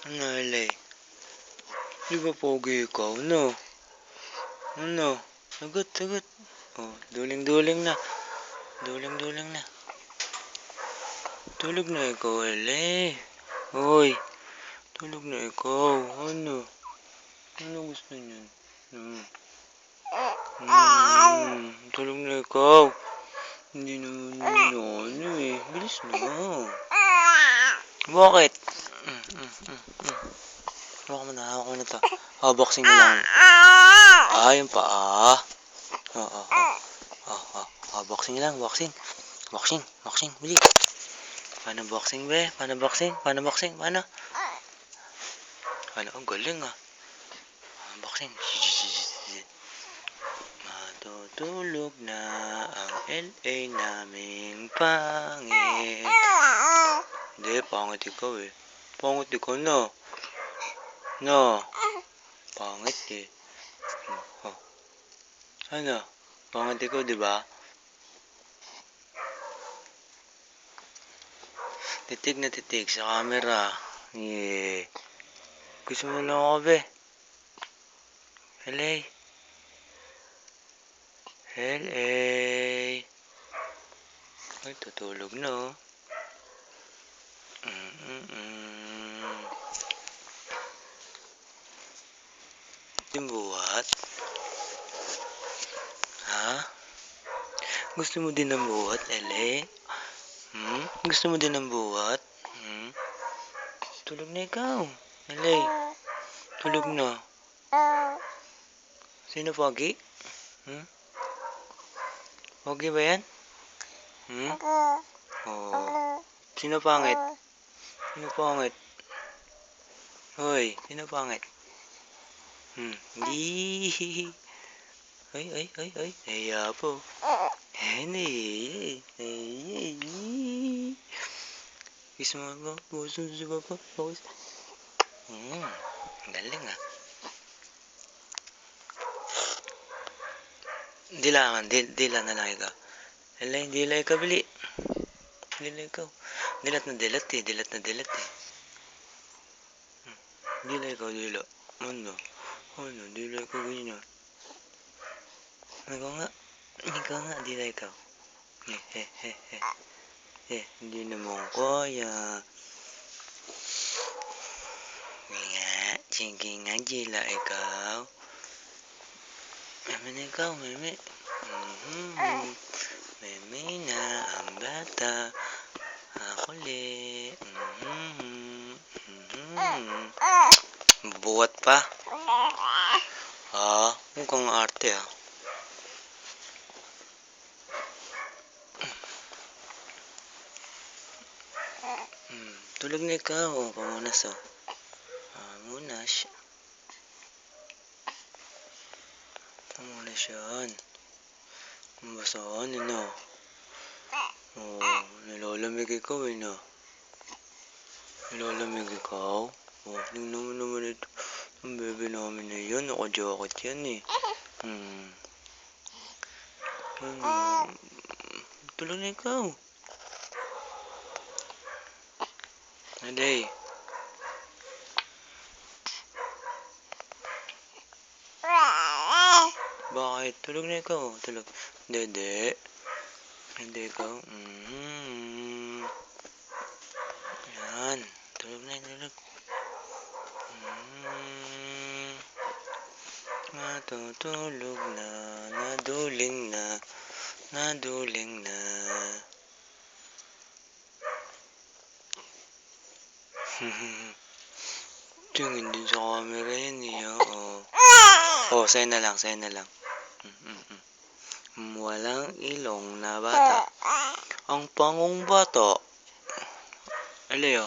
Ano, Elay? Di ba pogi ikaw? No? Ano? Sagot, sagot. Oh, duling-duling na. Duling-duling na. Tulog na ikaw, Elay. Hoy, tulog na ikaw. Ano? Ano gusto niyan? Tulog na ikaw. Hindi naman ano eh. Bilis na. Bakit? Hawak mo na, hawak mo na to. Boxing na lang. Yung paa. Boxing lang, boxing. Boxing, bili. Paano boxing, be? Paano boxing? Paano? Ang galing ah. Boxing. Matutulog na ang LA naming pangit. Hindi, pangit ikaw eh. Pangit ikaw na. No. Pangit eh. Ano? Pangit ikaw, di ba? Titig na titig sa camera. Yeah. Gusto mo lang ako, be? LA. Ay, tutulog na, oh. Yung buhat? Ha? Gusto mo din ng buhat, LA? Gusto mo din ng buhat? Tulog na ikaw. LA. Tulog na. Sino pogi? Pogi ba yan? Oh. Sino pangit? Hoy, sino pangit? Ay. Naya po. Gusto mo ba? Gusto mo ba? Galing ah. Dila na lang ikaw. Dila ikaw, bili. Dila ikaw. Dilat na dilat eh. Dila ikaw, dila. Ano, dila ikaw ganyan. Ikaw nga, dila ikaw. Hindi naman kaya. Sige nga, dila ikaw. Meme na ikaw, meme. Meme na ang bata. Akuli. Buhat pa. Mukhang arte ah. Tulog na ikaw. Pamunas oh. Pamunas yan. Basaan ano. Nilalamig ikaw eh no. Tingnan mo naman ito. Ang bebe namin na yan. Naka-jacket yan eh. Tulog na ikaw. Aday. Bakit? Tulog na ikaw. Tulog. Dede. Hindi ikaw. Yan. Tulog na. Matutulog na. Naduling na. Tingin din sa camera yan eh. Sa'yo na lang. Walang ilong na bata. Ang pangong bata. Aleo.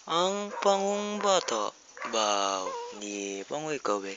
Ang pangong bata. Baw. Di pango ikaw, be.